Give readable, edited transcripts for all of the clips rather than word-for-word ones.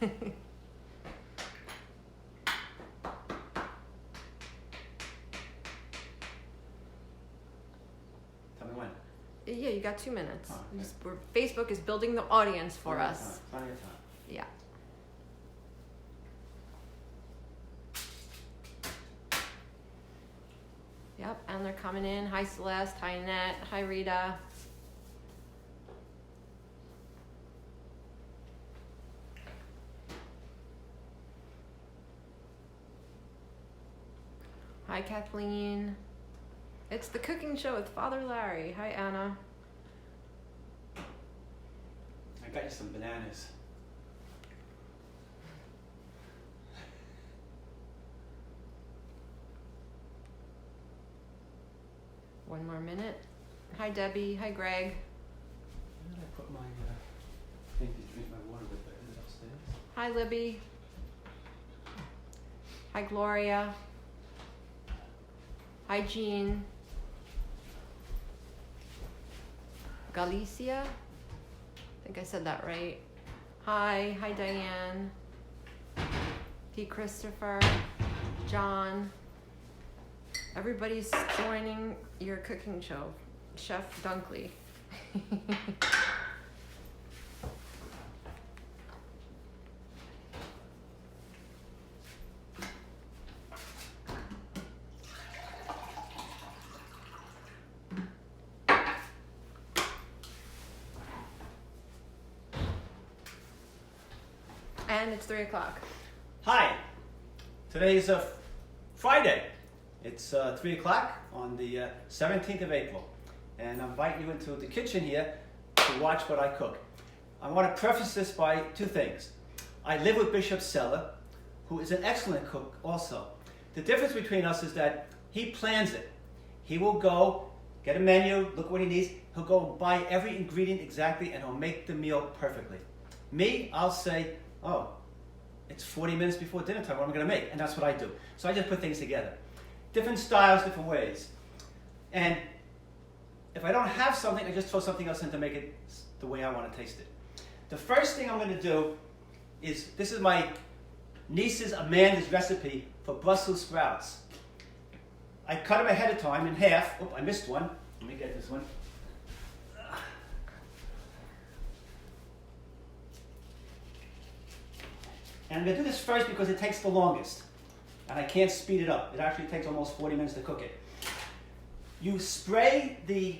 Tell me when. Yeah, you got 2 minutes. Oh, okay. Facebook is building the audience for us. Plenty of time. Yeah. Yep, and they're coming in. Hi Celeste, hi Annette, hi Rita. Hi Kathleen. It's the cooking show with Father Larry. Hi Anna. I got you some bananas. One more minute. Hi Debbie. Hi Greg. Where did I put my thing to drink my water with? Is it upstairs? Hi Libby. Hi Gloria. Hi Jean. Galicia. I think I said that right. Hi. Hi Diane. P. Christopher. John. Everybody's joining your cooking show. Chef Duncklee. And it's 3 o'clock. Hi. Today's Friday. It's 3 o'clock on the 17th of April. And I invite you into the kitchen here to watch what I cook. I want to preface this by two things. I live with Bishop Seller, who is an excellent cook also. The difference between us is that he plans it. He will go, get a menu, look what he needs. He'll go buy every ingredient exactly and he'll make the meal perfectly. Me, I'll say, oh, it's 40 minutes before dinner time, what am I going to make? And that's what I do. So I just put things together. Different styles, different ways. And if I don't have something, I just throw something else in to make it the way I want to taste it. The first thing I'm going to do is, this is my niece's Amanda's recipe for Brussels sprouts. I cut them ahead of time in half. Oh, I missed one. Let me get this one. And I'm going to do this first because it takes the longest. And I can't speed it up. It actually takes almost 40 minutes to cook it. You spray the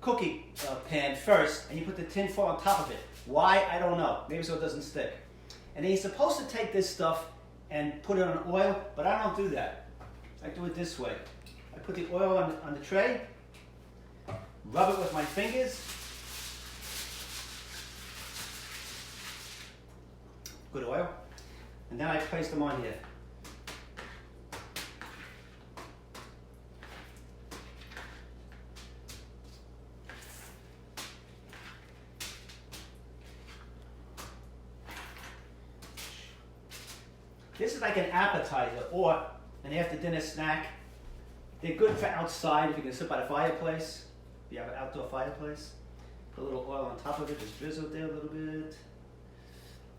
cookie pan first, and you put the tin foil on top of it. Why? I don't know. Maybe so it doesn't stick. And then you're supposed to take this stuff and put it on oil, but I don't do that. I do it this way. I put the oil on the tray, rub it with my fingers. Good oil. And then I place them on here. This is like an appetizer or an after-dinner snack. They're good for outside if you can sit by the fireplace. If you have an outdoor fireplace. Put a little oil on top of it, just drizzle it there a little bit.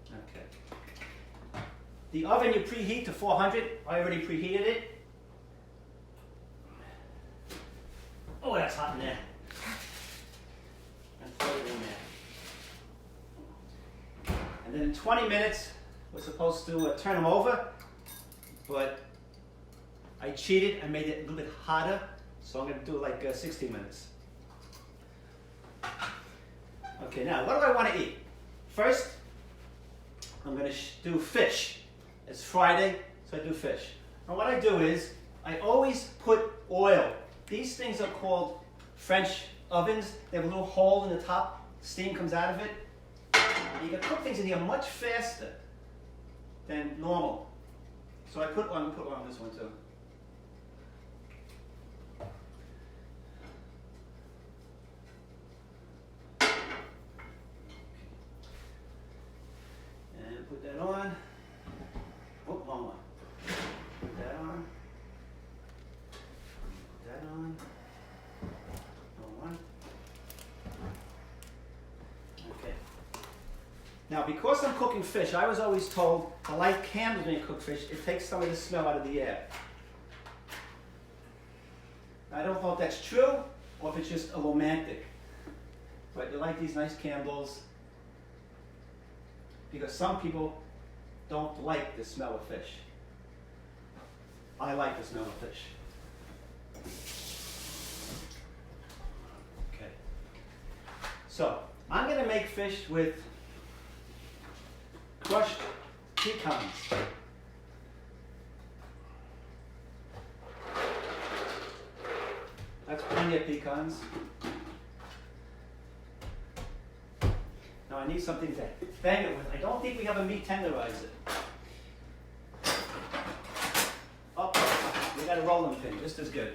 Okay. The oven you preheat to 400. I already preheated it. Oh, that's hot in there. And throw it in there. And then in 20 minutes, we're supposed to turn them over, but I cheated and made it a little bit hotter, so I'm going to do it like 60 minutes. Okay, now what do I want to eat? First, I'm going to do fish. It's Friday, so I do fish. And what I do is, I always put oil. These things are called French ovens. They have a little hole in the top. Steam comes out of it. And you can cook things in here much faster than normal. So I put one on this one too. And put that on. Oh, wrong one. Put that on. Put that on. Wrong one. Okay. Now, because I'm cooking fish, I was always told to light candles when you cook fish. It takes some of the smell out of the air. I don't know if that's true or if it's just a romantic. But you light these nice candles because some people don't like the smell of fish. I like the smell of fish. Okay. So, I'm going to make fish with crushed pecans. That's plenty of pecans. Now I need something to bang it with. I don't think we have a meat tenderizer. Oh, we got a rolling pin, just as good.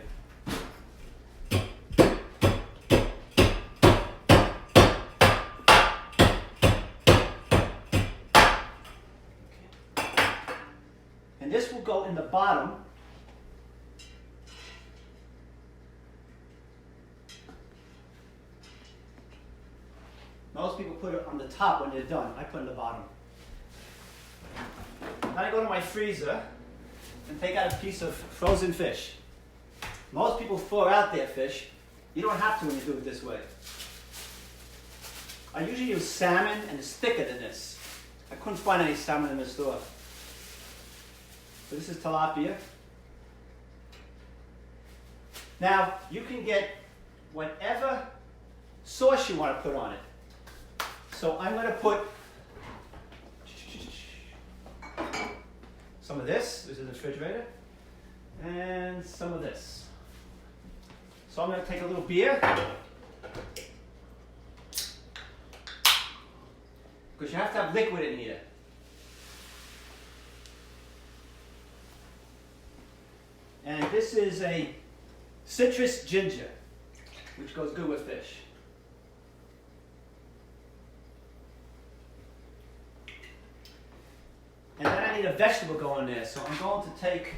And this will go in the bottom. Most people put it on the top when they're done. I put it in the bottom. Then I go to my freezer and take out a piece of frozen fish. Most people thaw out their fish. You don't have to when you do it this way. I usually use salmon, and it's thicker than this. I couldn't find any salmon in the store. So this is tilapia. Now, you can get whatever sauce you want to put on it. So I'm going to put some of this is in the refrigerator, and some of this. So I'm going to take a little beer, because you have to have liquid in here. And this is a citrus ginger, which goes good with fish. And then I need a vegetable going there, so I'm going to take,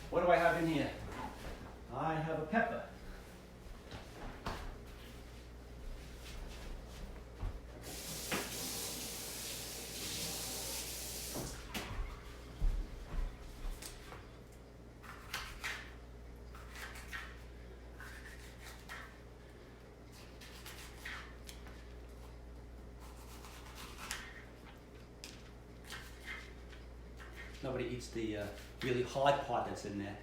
what do I have in here? I have a pepper. Nobody eats the really hard part that's in there.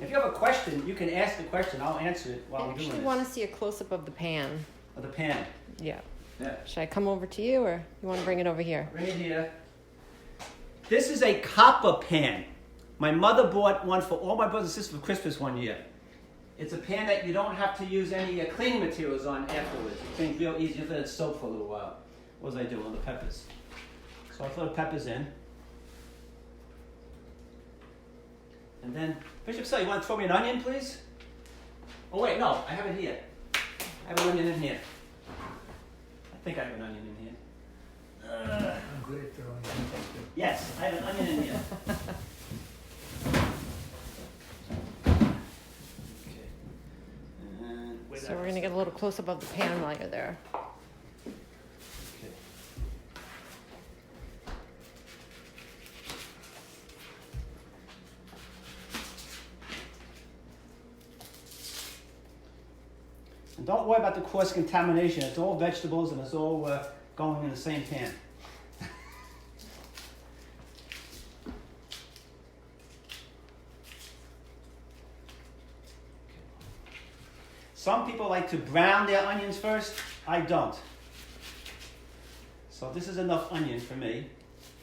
If you have a question, you can ask the question. I'll answer it while I'm doing this. I actually want to see a close-up of the pan. Of the pan. Yeah. Yeah. Should I come over to you, or you want to bring it over here? Bring it here. This is a copper pan. My mother bought one for all my brothers and sisters for Christmas one year. It's a pan that you don't have to use any cleaning materials on afterwards. It cleans real easy. You let it soak for a little while. What was I doing? On the peppers. So I throw the peppers in. And then, Bishop Sell, you want to throw me an onion, please? Oh wait, no, I have it here. I have an onion in here. I think I have an onion in here. I'm good at throwing onions. Yes, I have an onion in here. Okay. And where'd So that we're going to get a little close-up of the pan while you're there. Okay. And don't worry about the cross-contamination. It's all vegetables and it's all going in the same pan. Some people like to brown their onions first. I don't. So this is enough onion for me,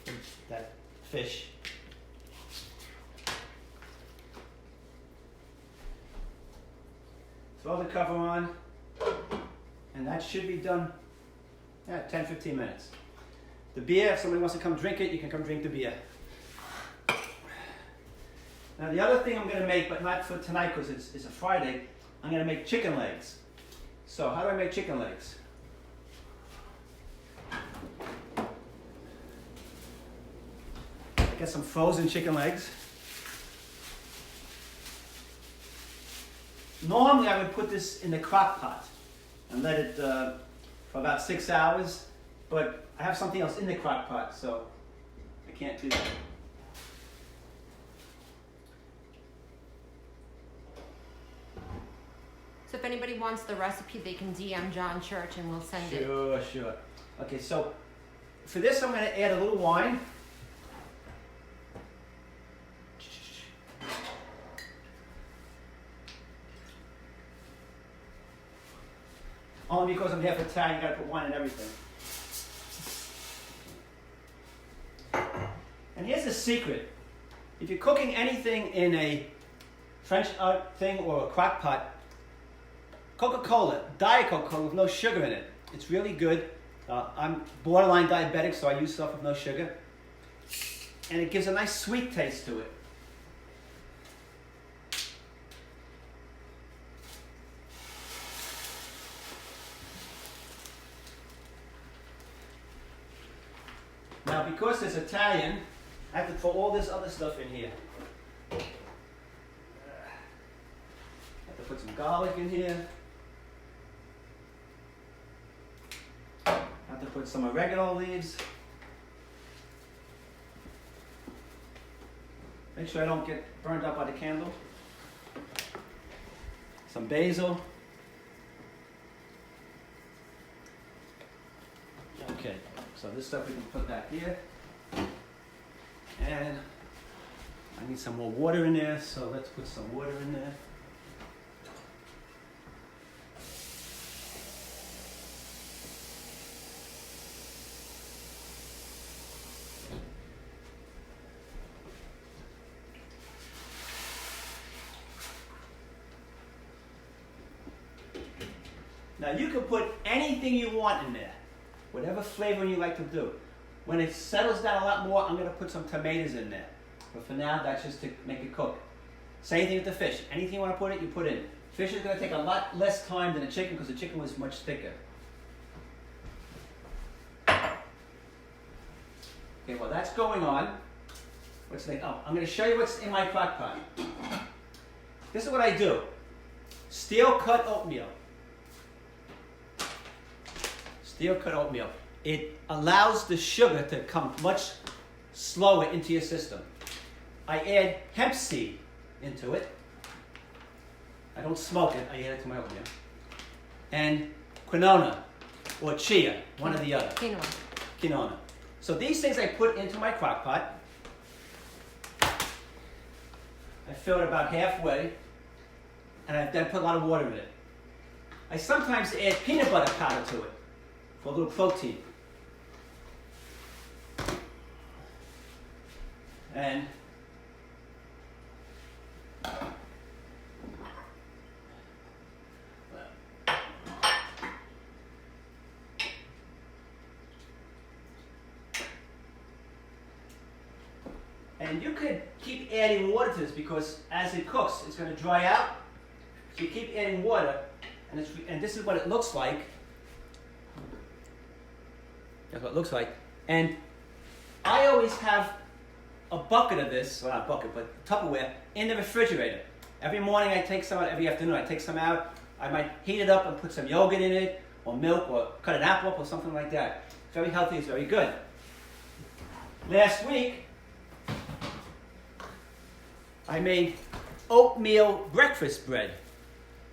for that fish. Throw the cover on, and that should be done 10-15 minutes. The beer, if somebody wants to come drink it, you can come drink the beer. Now the other thing I'm going to make, but not for tonight because it's a Friday, I'm going to make chicken legs. So how do I make chicken legs? I get some frozen chicken legs. Normally I would put this in the crock pot and let it for about 6 hours, but I have something else in the crock pot, so I can't do that. So if anybody wants the recipe, they can DM John Church and we'll send it. Sure. Okay, so for this I'm going to add a little wine. Only because I'm half Italian, you got to put wine in everything. And here's the secret. If you're cooking anything in a French thing or a crock pot, Coca-Cola, Diet Coca-Cola with no sugar in it. It's really good. I'm borderline diabetic, so I use stuff with no sugar. And it gives a nice sweet taste to it. Now, because it's Italian, I have to throw all this other stuff in here. I have to put some garlic in here. I have to put some oregano leaves. Make sure I don't get burned up by the candle. Some basil. Okay, so this stuff we can put back here. And I need some more water in there, so let's put some water in there. Now you can put anything you want in there, whatever flavor you like to do. When it settles down a lot more, I'm going to put some tomatoes in there. But for now, that's just to make it cook. Same thing with the fish. Anything you want to put in, you put in. Fish is going to take a lot less time than the chicken because the chicken was much thicker. Okay, while that's going on, what's next? Oh, I'm going to show you what's in my crock pot. This is what I do. Steel cut oatmeal. Steel cut oatmeal. It allows the sugar to come much slower into your system. I add hemp seed into it. I don't smoke it, I add it to my oatmeal. And quinoa or chia, one or the other. Quinoa. So these things I put into my crock pot. I fill it about halfway, and I then put a lot of water in it. I sometimes add peanut butter powder to it for a little protein. And you could keep adding water to this because as it cooks, it's going to dry out. So you keep adding water, and this is what it looks like. That's what it looks like. And I always have a bucket of this, well not a bucket, but Tupperware, in the refrigerator. Every morning I take some out, every afternoon I take some out. I might heat it up and put some yogurt in it, or milk, or cut an apple up, or something like that. It's very healthy, it's very good. Last week, I made oatmeal breakfast bread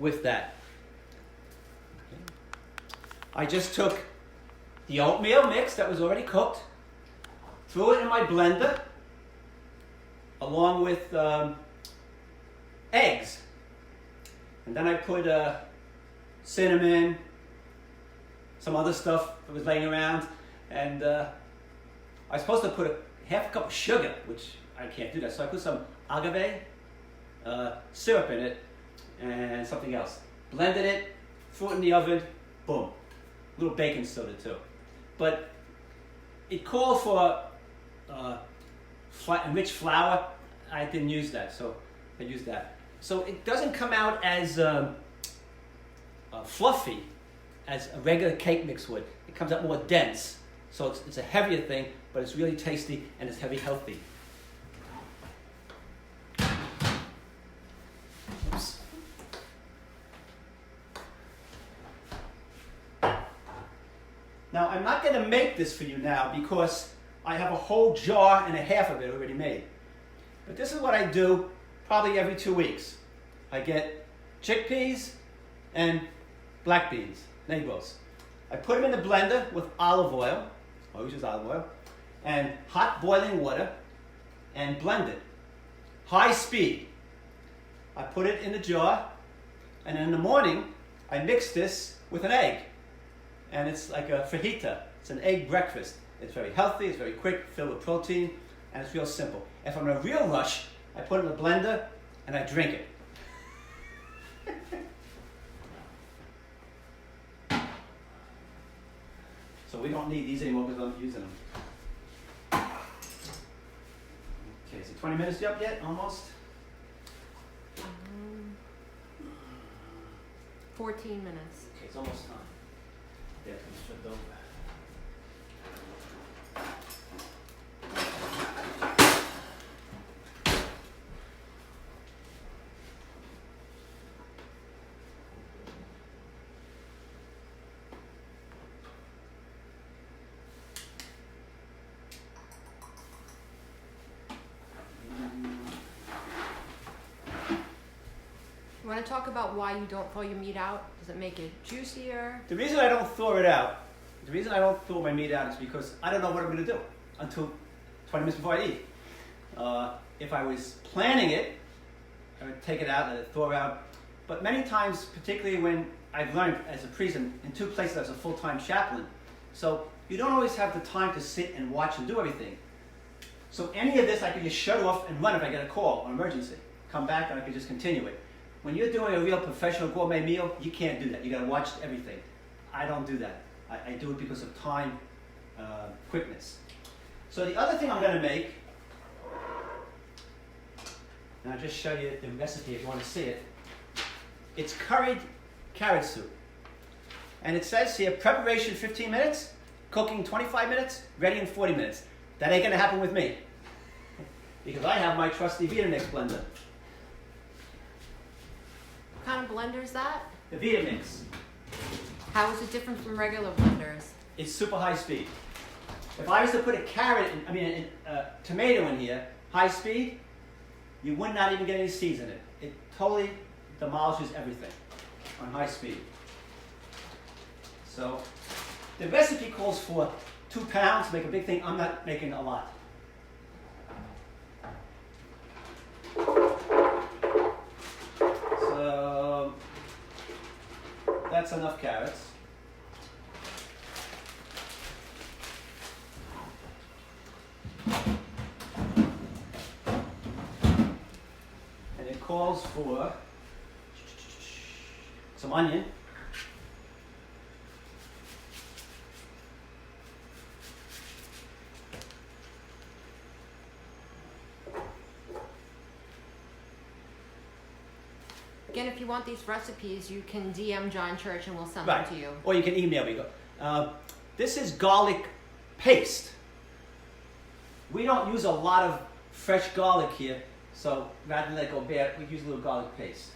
with that. I just took the oatmeal mix that was already cooked, threw it in my blender, along with eggs. And then I put cinnamon, some other stuff that was laying around, and I was supposed to put half a cup of sugar, which I can't do that. So I put some agave syrup in it and something else. Blended it, threw it in the oven, boom. A little baking soda too. But it called for rich flour. I didn't use that, so I used that. So it doesn't come out as fluffy as a regular cake mix would. It comes out more dense. So it's a heavier thing, but it's really tasty and it's healthy. Oops. Now I'm not going to make this for you now because I have a whole jar and a half of it already made. But this is what I do probably every 2 weeks. I get chickpeas and black beans, negros. I put them in the blender with olive oil, I always use olive oil, and hot boiling water, and blend it. High speed. I put it in the jar, and in the morning, I mix this with an egg. And it's like a fajita. It's an egg breakfast. It's very healthy, it's very quick, filled with protein, and it's real simple. If I'm in a real rush, I put it in the blender, and I drink it. So we don't need these anymore because I'm using them. Okay, so 20 minutes up yet? Almost? 14 minutes. Okay, it's almost time. Yeah, it's flipped over. You want to talk about why you don't thaw your meat out? Does it make it juicier? The reason I don't thaw it out, the reason I don't thaw my meat out is because I don't know what I'm going to do until 20 minutes before I eat. If I was planning it, I would take it out, let it thaw out. But many times, particularly when I've learned as a priest in 2 places as a full-time chaplain, so you don't always have the time to sit and watch and do everything. So any of this I could just shut off and run if I get a call or emergency. Come back and I could just continue it. When you're doing a real professional gourmet meal, you can't do that. You got to watch everything. I don't do that. I do it because of time, quickness. So the other thing I'm going to make, and I'll just show you the recipe if you want to see it. It's curried carrot soup. And it says here, preparation 15 minutes, cooking 25 minutes, ready in 40 minutes. That ain't going to happen with me. Because I have my trusty Vitamix blender. What kind of blender is that? The Vitamix. How is it different from regular blenders? It's super high speed. If I was to put a tomato in here, high speed, you would not even get any seeds in it. It totally demolishes everything on high speed. So the recipe calls for 2 pounds to make a big thing. I'm not making a lot. So that's enough carrots. And it calls for some onion. Again, if you want these recipes, you can DM John Church and we'll send Right. them to you. Or you can email me. This is garlic paste. We don't use a lot of fresh garlic here, so rather than let it go bad, we use a little garlic paste.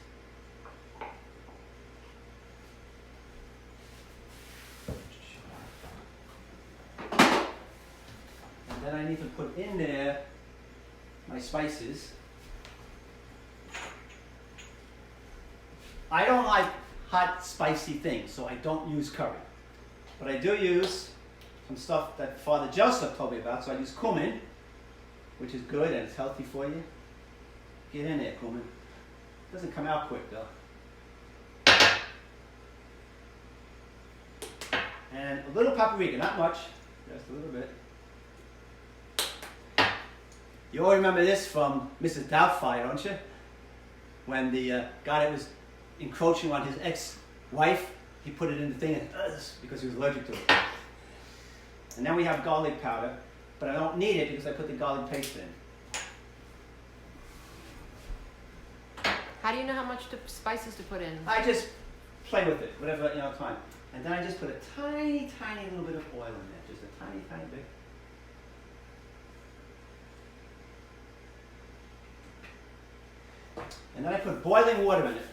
And then I need to put in there my spices. I don't like hot, spicy things, so I don't use curry. But I do use some stuff that Father Joseph told me about, so I use cumin, which is good and it's healthy for you. Get in there, cumin. Doesn't come out quick, though. And a little paprika, not much, just a little bit. You all remember this from Mrs. Doubtfire, don't you? When the guy that was encroaching on his ex-wife, he put it in the thing and because he was allergic to it. And then we have garlic powder, but I don't need it because I put the garlic paste in. How do you know how much spices to put in? I just play with it, whatever, time. And then I just put a tiny, tiny little bit of oil in there, just a tiny, tiny bit. And then I put boiling water in it.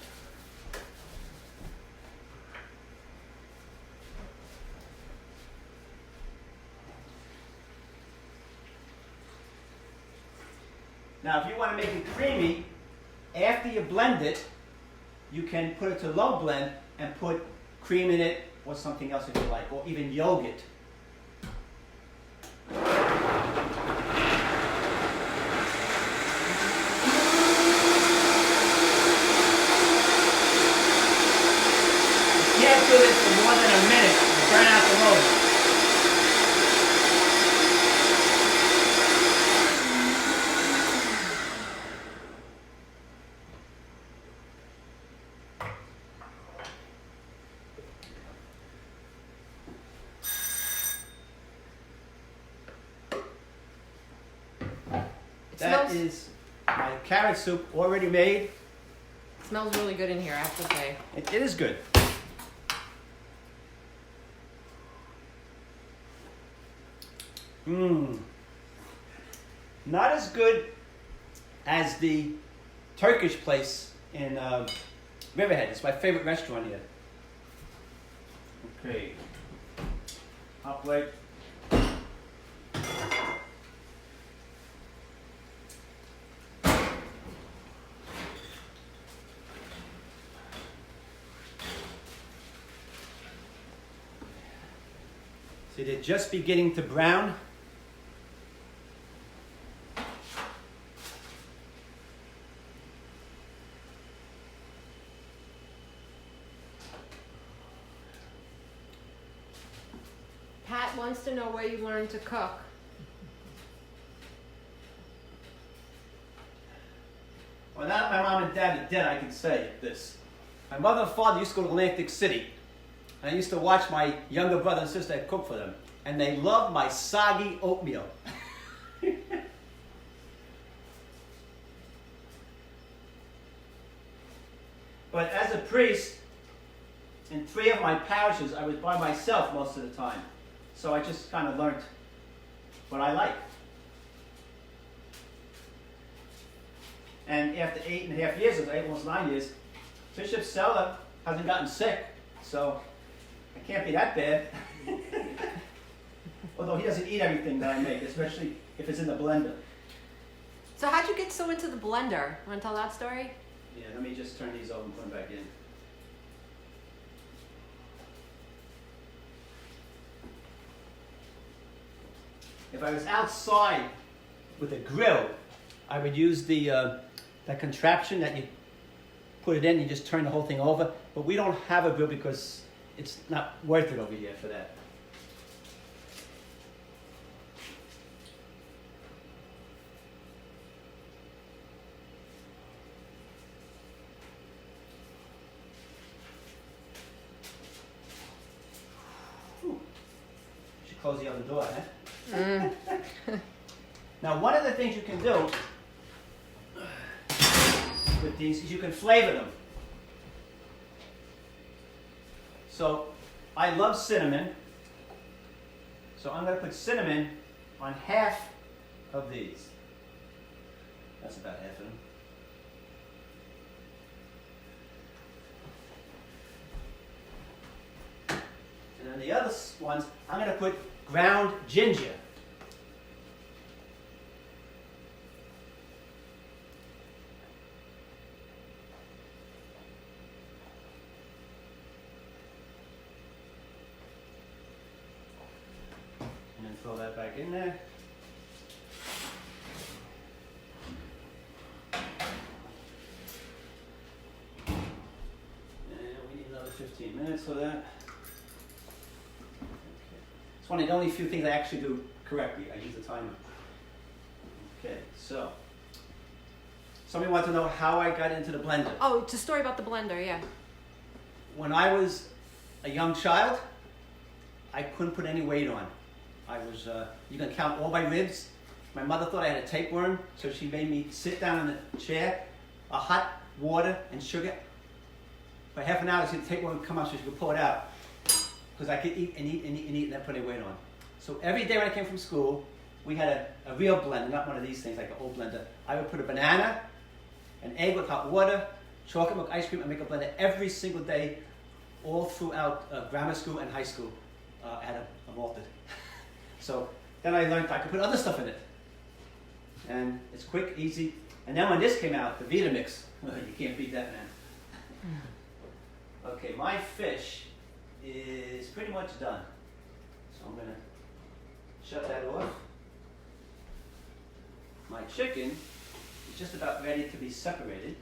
Now, if you want to make it creamy, after you blend it, you can put it to low blend and put cream in it or something else if you like, or even yogurt. You can't do this for more than a minute. You burn out the motor. That is my carrot soup already made. It smells really good in here, I have to say. It is good. Not as good as the Turkish place in Riverhead. It's my favorite restaurant here. Okay. Up leg. See, they're just beginning to brown. Pat wants to know where you learned to cook. Well, now that my mom and dad are dead, I can say this. My mother and father used to go to Atlantic City. And I used to watch my younger brother and sister cook for them. And they loved my soggy oatmeal. But as a priest, in 3 of my parishes, I was by myself most of the time. So I just kind of learned what I like. And after 8.5 years, almost 9 years, Bishop Seller hasn't gotten sick. So I can't be that bad. Although he doesn't eat everything that I make, especially if it's in the blender. So how'd you get so into the blender? Want to tell that story? Yeah, let me just turn these over and put them back in. If I was outside with a grill, I would use the that contraption that you put it in, you just turn the whole thing over. But we don't have a grill because it's not worth it over here for that. Whew. Should close the other door, huh? Now, one of the things you can do with these is you can flavor them. So I love cinnamon. So I'm going to put cinnamon on half of these. That's about half of them. And then the other ones, I'm going to put ground ginger. And then throw that back in there. And we need another 15 minutes for that. Okay. It's one of the only few things I actually do correctly. I use the timer. Okay, so somebody wants to know how I got into the blender. Oh, it's a story about the blender, yeah. When I was a young child, I couldn't put any weight on. I was, you can count all my ribs. My mother thought I had a tapeworm, so she made me sit down in the chair, hot water and sugar. For half an hour, to see the tapeworm would come out so she could pull it out. Because I could eat and eat and eat and eat and not put any weight on. So every day when I came from school, we had a real blender, not one of these things like an old blender. I would put a banana, an egg with hot water, chocolate milk ice cream, and make a blender every single day, all throughout grammar school and high school at a malted. So then I learned I could put other stuff in it. And it's quick, easy. And then when this came out, the Vitamix, you can't beat that, man. Okay, my fish is pretty much done. So I'm gonna shut that off. My chicken is just about ready to be separated.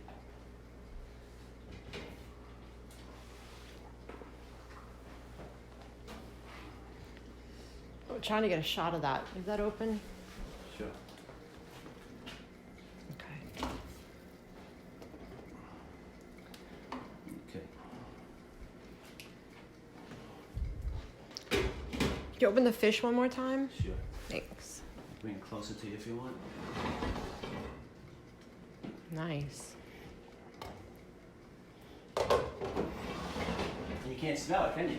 I'm trying to get a shot of that. Is that open? Sure. Okay. Okay. Can you open the fish one more time? Sure. Thanks. Bring it closer to you if you want. Nice. And you can't smell it, can you?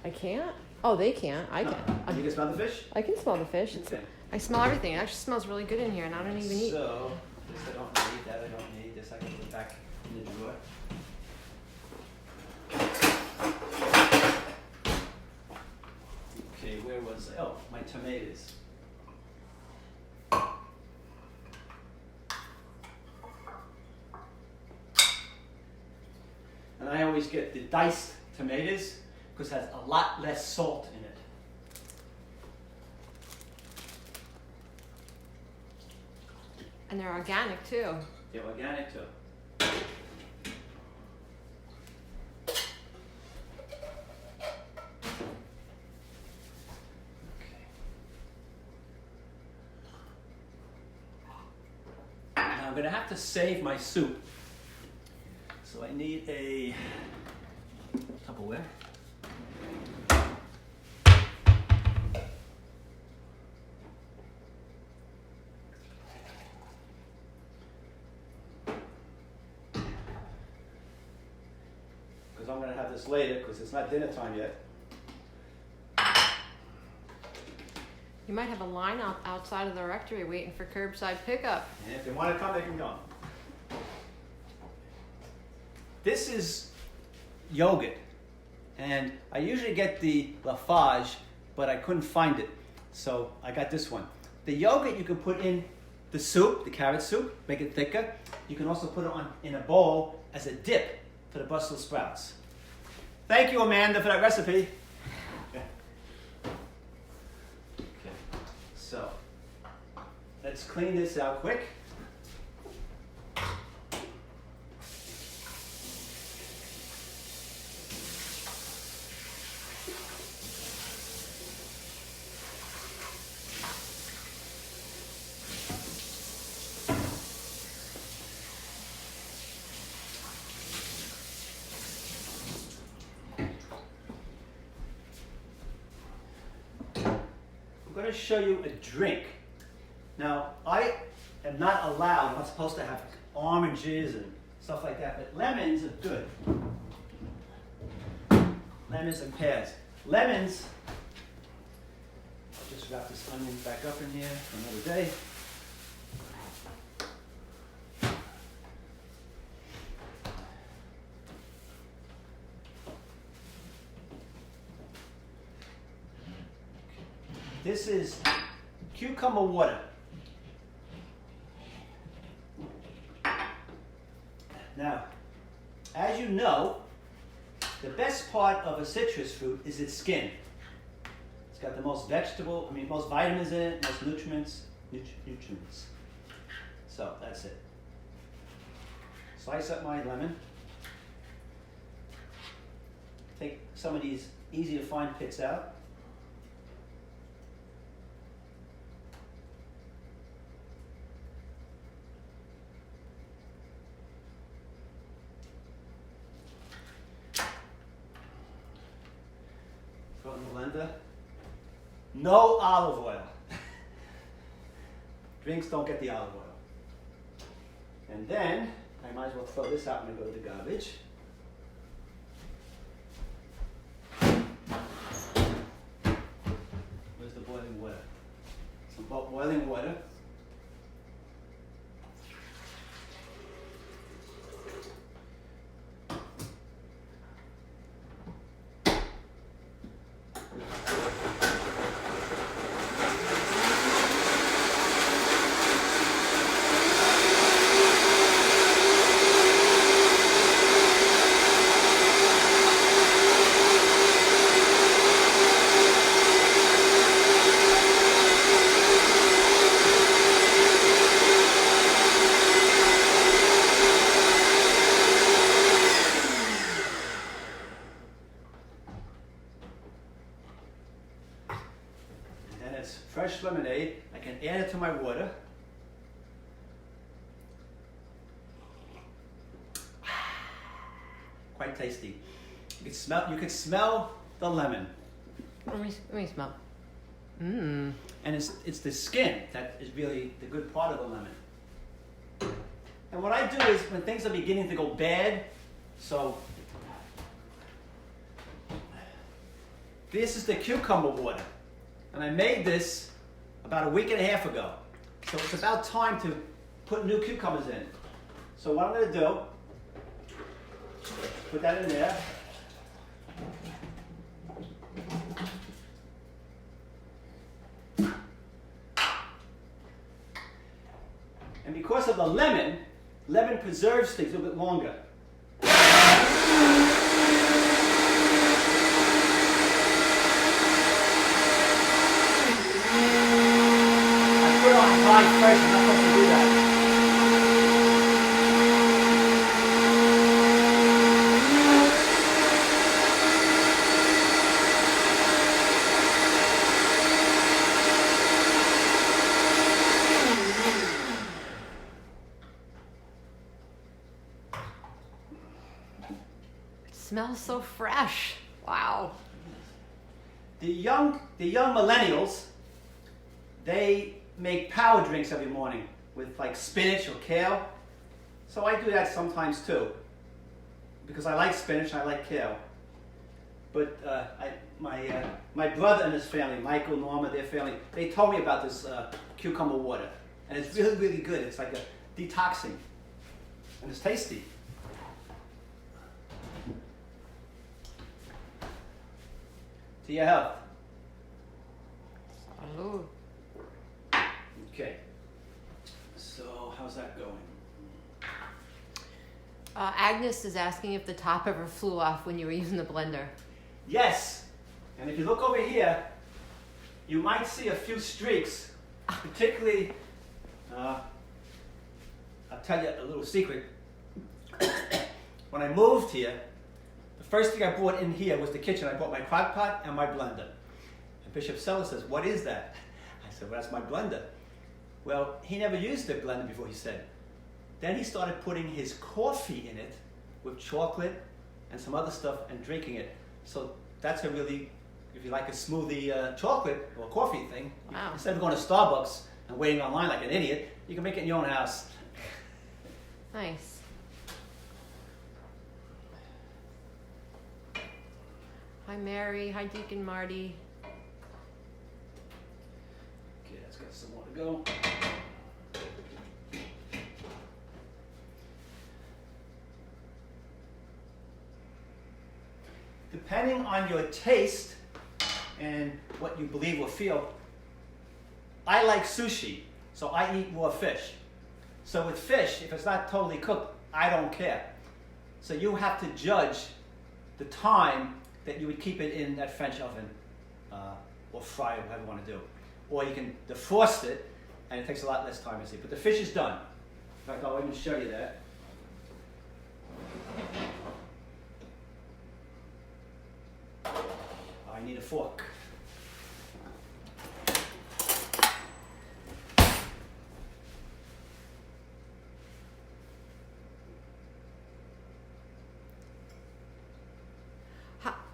I can't? Oh, they can't. I No. can. You can smell the fish? I can smell the fish. It's, Okay. I smell everything. It actually smells really good in here, and I don't even eat. So, this I don't need, that I don't need, this I can put back in the drawer. Okay, where was I? Oh, my tomatoes. And I always get the diced tomatoes because it has a lot less salt in it. And they're organic too. They're organic too. Now I'm going to have to save my soup. So I need a Tupperware. Because I'm going to have this later because it's not dinner time yet. You might have a line outside of the rectory waiting for curbside pickup. And if they want to come, they can come. This is yogurt. And I usually get the Lafarge, but I couldn't find it. So I got this one. The yogurt you can put in the soup, the carrot soup, make it thicker. You can also put it in a bowl as a dip for the Brussels sprouts. Thank you, Amanda, for that recipe. Okay. So, let's clean this out quick. I'm going to show you a drink. Now, I am not allowed, I'm not supposed to have oranges and stuff like that, but lemons are good. Lemons and pears. Lemons, I'll just wrap this onion back up in here for another day. This is cucumber water. Now, as you know, the best part of a citrus fruit is its skin. It's got the most most vitamins in it, most nutrients. So that's it. Slice up my lemon. Take some of these easy to find pits out. Throw it in the blender. No olive oil. Drinks don't get the olive oil. And then, I might as well throw this out when I go to the garbage. Where's the boiling water? Some boiling water. and it's fresh lemonade. I can add it to my water. Quite tasty. You can smell the lemon. Let me smell. Mmm. And it's the skin that is really the good part of the lemon. And what I do is when things are beginning to go bad, so this is the cucumber water. And I made this about a week and a half ago. So it's about time to put new cucumbers in. So what I'm going to do, put that in there. And because of the lemon preserves things a little bit longer. I put it on high first, I'm not supposed to do that. Smells so fresh. Wow. The young millennials, they make power drinks every morning with like spinach or kale. So I do that sometimes too, because I like spinach and I like kale. But my brother and his family, Michael, Norma, their family, they told me about this cucumber water, and it's really, really good. It's like a detoxing, and it's tasty. To your health. Salud. Okay. So how's that going? Agnes is asking if the top ever flew off when you were using the blender. Yes. And if you look over here, you might see a few streaks. Particularly, I'll tell you a little secret. When I moved here, the first thing I brought in here was the kitchen. I brought my crock pot and my blender. And Bishop Sellers says, "What is that?" I said, "Well, that's my blender." Well, he never used the blender before, he said. Then he started putting his coffee in it with chocolate and some other stuff and drinking it. So that's a really, if you like a smoothie chocolate or coffee thing, Wow. Instead of going to Starbucks and waiting online like an idiot, you can make it in your own house. Nice. Hi, Mary. Hi, Deacon Marty. Okay, that's got some more to go. Depending on your taste and what you believe or feel, I like sushi, so I eat raw fish. So with fish, if it's not totally cooked, I don't care. So you have to judge the time that you would keep it in that French oven or fry it, whatever you want to do. Or you can defrost it, and it takes a lot less time to see. But the fish is done. In fact, I'll even show you that. I need a fork.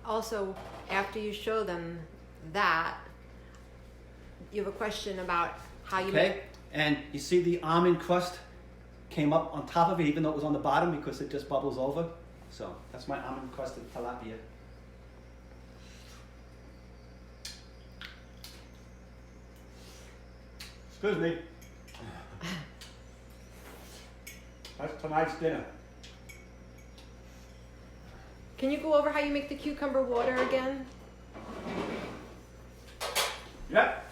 Also, after you show them that, you have a question about how you Okay, and you see the almond crust came up on top of it, even though it was on the bottom, because it just bubbles over. So that's my almond crusted tilapia. Excuse me. That's tonight's dinner. Can you go over how you make the cucumber water again? Yep.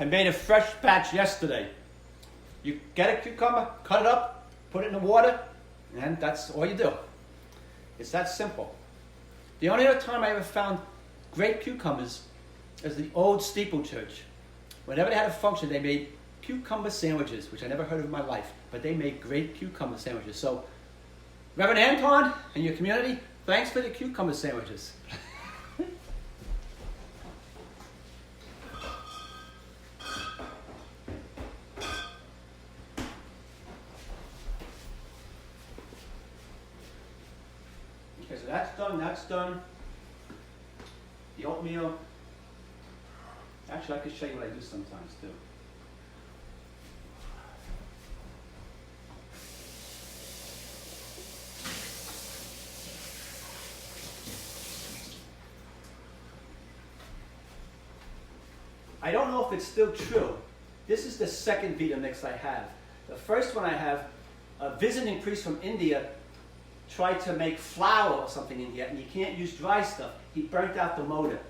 I made a fresh batch yesterday. You get a cucumber, cut it up, put it in the water, and that's all you do. It's that simple. The only other time I ever found great cucumbers is the old steeple church. Whenever they had a function, they made cucumber sandwiches, which I never heard of in my life, but they made great cucumber sandwiches. So Reverend Anton and your community, thanks for the cucumber sandwiches. Okay, so that's done, that's done. The oatmeal. Actually, I could show you what I do sometimes too. I don't know if it's still true. This is the second Vitamix I have. The first one I have, a visiting priest from India tried to make flour or something in here, and you can't use dry stuff. He burnt out the motor.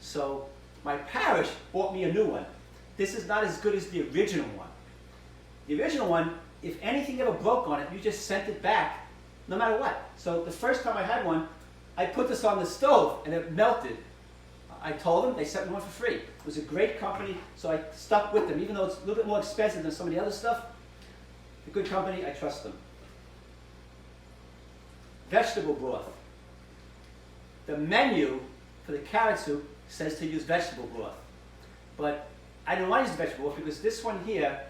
So my parish bought me a new one. This is not as good as the original one. The original one, if anything ever broke on it, you just sent it back, no matter what. So the first time I had one, I put this on the stove, and it melted. I told them, they sent me one for free. It was a great company, so I stuck with them. Even though it's a little bit more expensive than some of the other stuff, a good company, I trust them. Vegetable broth. The menu for the carrot soup says to use vegetable broth. But I didn't want to use vegetable broth because this one here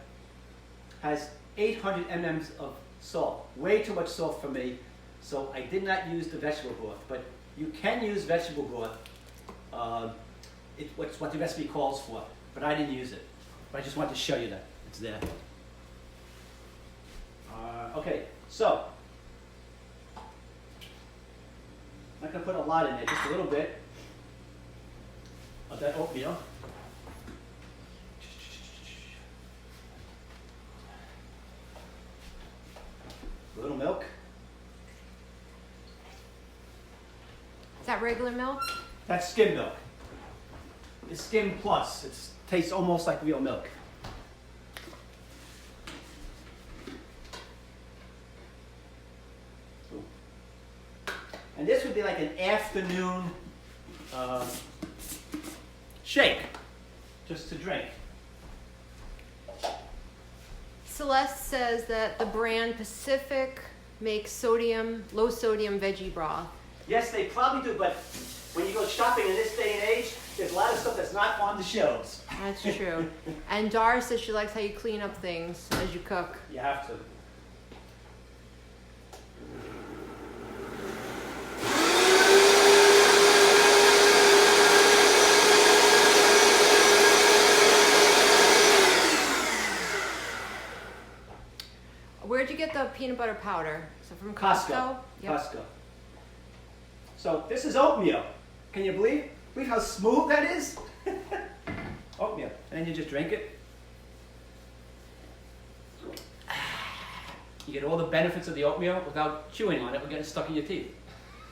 has 800 mm's of salt. Way too much salt for me, so I did not use the vegetable broth. But you can use vegetable broth. It's what the recipe calls for, but I didn't use it. But I just wanted to show you that it's there. Okay, so I'm not going to put a lot in there, just a little bit of that oatmeal. A little milk. Is that regular milk? That's skim milk. It's Skim Plus. It tastes almost like real milk. Ooh. And this would be like an afternoon shake, just to drink. Celeste says that the brand Pacific makes low sodium veggie broth. Yes, they probably do, but when you go shopping in this day and age, there's a lot of stuff that's not on the shelves. That's true. And Dara says she likes how you clean up things as you cook. You have to. Where'd you get the peanut butter powder? So from Costco. Costco? Yep. Costco. So this is oatmeal. Can you believe how smooth that is? Oatmeal. And then you just drink it. You get all the benefits of the oatmeal without chewing on it or getting stuck in your teeth.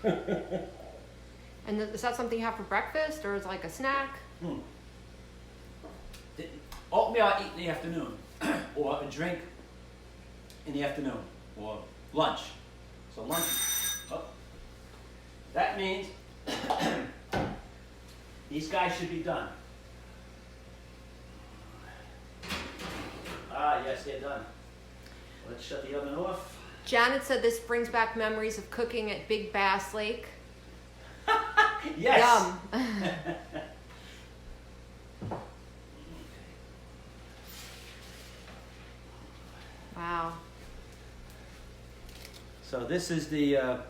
And is that something you have for breakfast or is it like a snack? The oatmeal I eat in the afternoon, or a drink in the afternoon, or lunch. So lunch, that means these guys should be done. Ah, yes, they're done. Let's shut the oven off. Janet said this brings back memories of cooking at Big Bass Lake. Yes. Yum. Wow. So this is the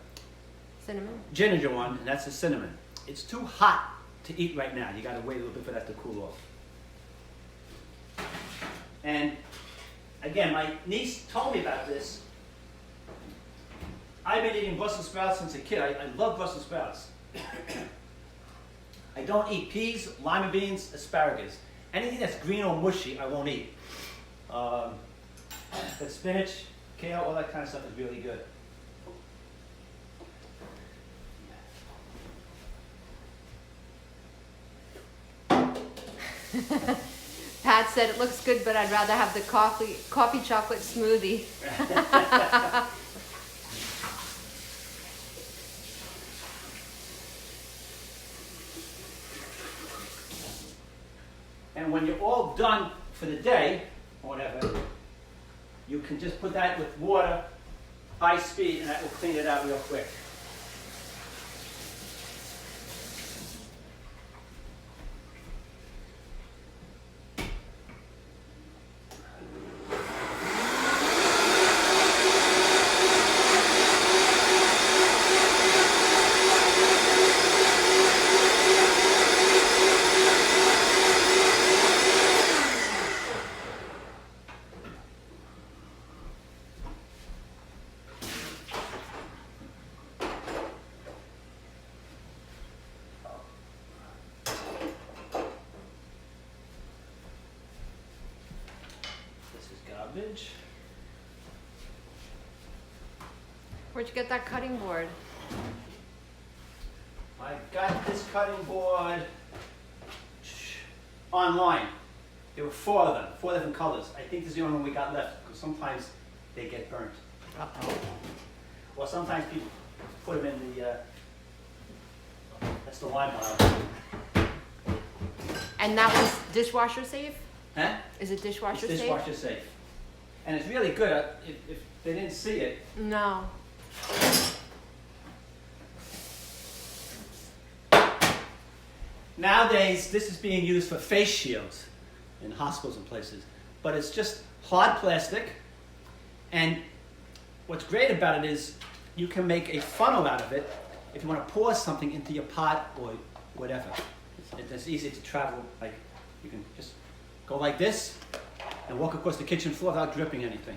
Cinnamon. ginger one, and that's the cinnamon. It's too hot to eat right now. You got to wait a little bit for that to cool off. And again, my niece told me about this. I've been eating Brussels sprouts since a kid. I love Brussels sprouts. I don't eat peas, lima beans, asparagus. Anything that's green or mushy, I won't eat. But spinach, kale, all that kind of stuff is really good. Pat said it looks good, but I'd rather have the coffee chocolate smoothie. And when you're all done for the day, or whatever, you can just put that with water high speed, and that will clean it out real quick. Garbage. Where'd you get that cutting board? I got this cutting board online. There were 4 of them, 4 different colors. I think this is the only one we got left because sometimes they get burnt. Uh-oh. Or sometimes people put them in the, that's the wine bottle. And that was dishwasher safe? Huh? Is it dishwasher It's safe? dishwasher safe. And it's really good. If they didn't see it, No. nowadays this is being used for face shields in hospitals and places. But it's just hard plastic. And what's great about it is you can make a funnel out of it if you want to pour something into your pot or whatever. It's easy to travel. Like you can just go like this and walk across the kitchen floor without dripping anything.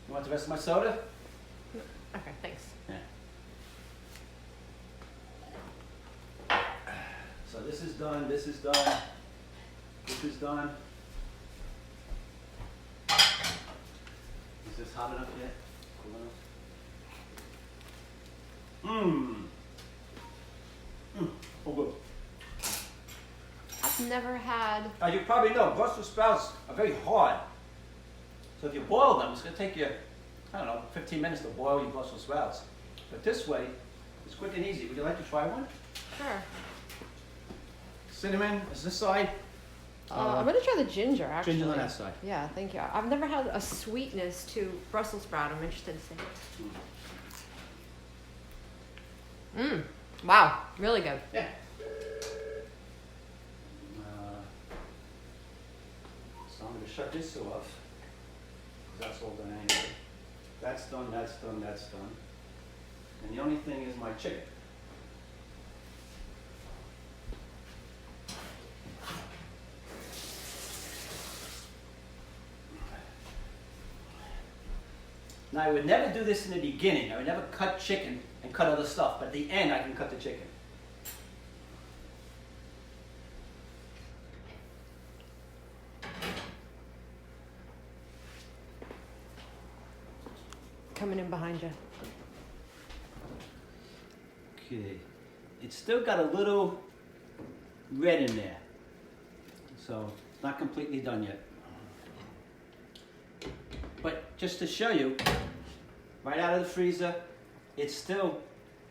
You want the rest of my soda? Okay, thanks. Yeah. So this is done, this is done, this is done. Is this hot enough yet? Cool enough? Mmm. Oh, good. I've never had. You probably know Brussels sprouts are very hard. So if you boil them, it's going to take you, I don't know, 15 minutes to boil your Brussels sprouts. But this way, it's quick and easy. Would you like to try one? Sure. Cinnamon is this side. I'm gonna try the ginger, actually. Ginger on that side. Yeah, thank you. I've never had a sweetness to Brussels sprout. I'm interested to see. Mmm. Wow, really good. Yeah. So I'm going to shut this off. That's all done anyway. That's done, that's done, that's done. And the only thing is my chicken. Now I would never do this in the beginning. I would never cut chicken and cut other stuff, but at the end I can cut the chicken. Coming in behind you. Okay, it's still got a little red in there, so it's not completely done yet. But just to show you, right out of the freezer, it's still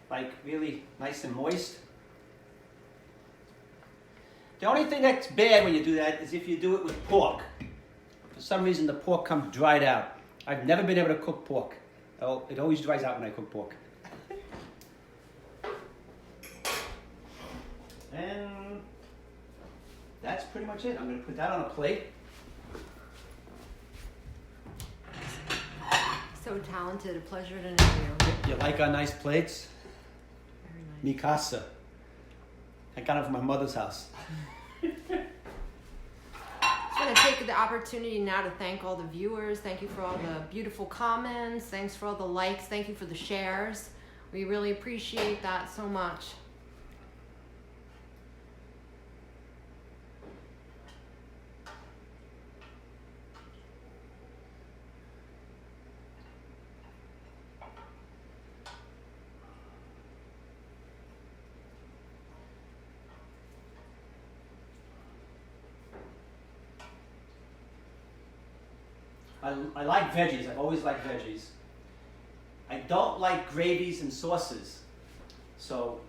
like really nice and moist. The only thing that's bad when you do that is if you do it with pork. For some reason the pork comes dried out. I've never been able to cook pork. Oh, it always dries out when I cook pork. And that's pretty much it. I'm going to put that on a plate. So talented. A pleasure to know you. You like our nice plates? Very nice. Mi casa. I got them from my mother's house. I just want to take the opportunity now to thank all the viewers. Thank you for all the beautiful comments. Thanks for all the likes. Thank you for the shares. We really appreciate that so much. I like veggies. I've always liked veggies. I don't like gravies and sauces. So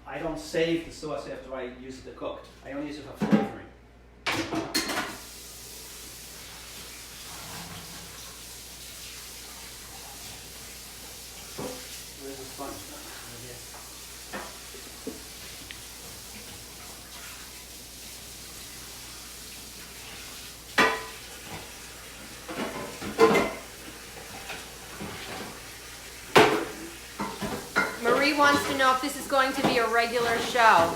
I don't save the sauce after I use it to cook. I only use it for flavoring. wants to know if this is going to be a regular show.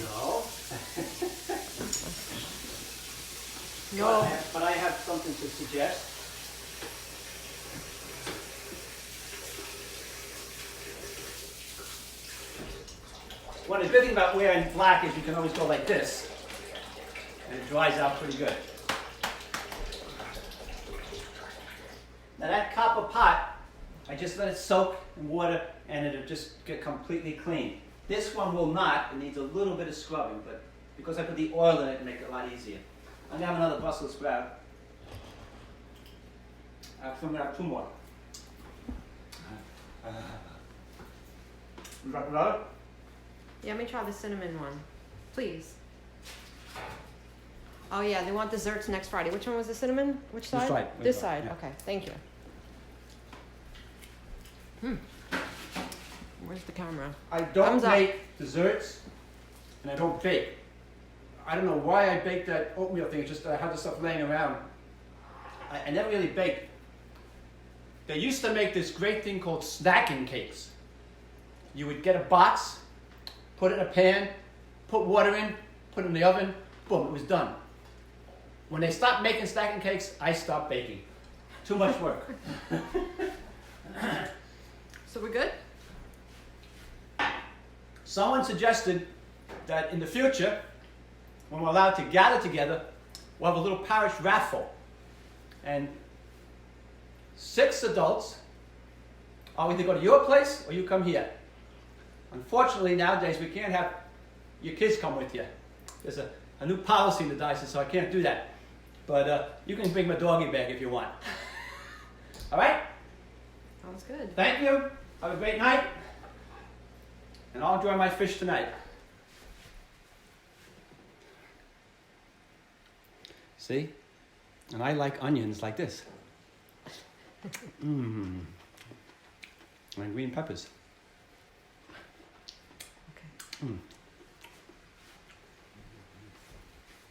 No. No. But I have something to suggest. Well, the good thing about wearing black is you can always go like this, and it dries out pretty good. Now that copper pot, I just let it soak in water, and it'll just get completely clean. This one will not. It needs a little bit of scrubbing, but because I put the oil in it, it'll make it a lot easier. I'm gonna have another Brussels sprout. I'm gonna have 2 more. You got another? Yeah, let me try the cinnamon one, please. Oh yeah, they want desserts next Friday. Which one was the cinnamon? Which side? side. This This side. side, yeah. Okay, thank you. Where's the camera? I don't Thumbs up. make desserts, and I don't bake. I don't know why I baked that oatmeal thing. It's just that I had the stuff laying around. I never really baked. They used to make this great thing called snacking cakes. You would get a box, put it in a pan, put water in, put it in the oven, boom, it was done. When they stopped making snacking cakes, I stopped baking. Too much work. So we're good? Someone suggested that in the future, when we're allowed to gather together, we'll have a little parish raffle. And 6 adults, I'll either go to your place or you come here. Unfortunately, nowadays, we can't have your kids come with you. There's a new policy in the diocese, so I can't do that. But you can bring my doggy bag if you want. All right? Sounds good. Thank you. Have a great night. And I'll enjoy my fish tonight. See? And I like onions like this. Mmm. And green peppers. Okay. Mmm.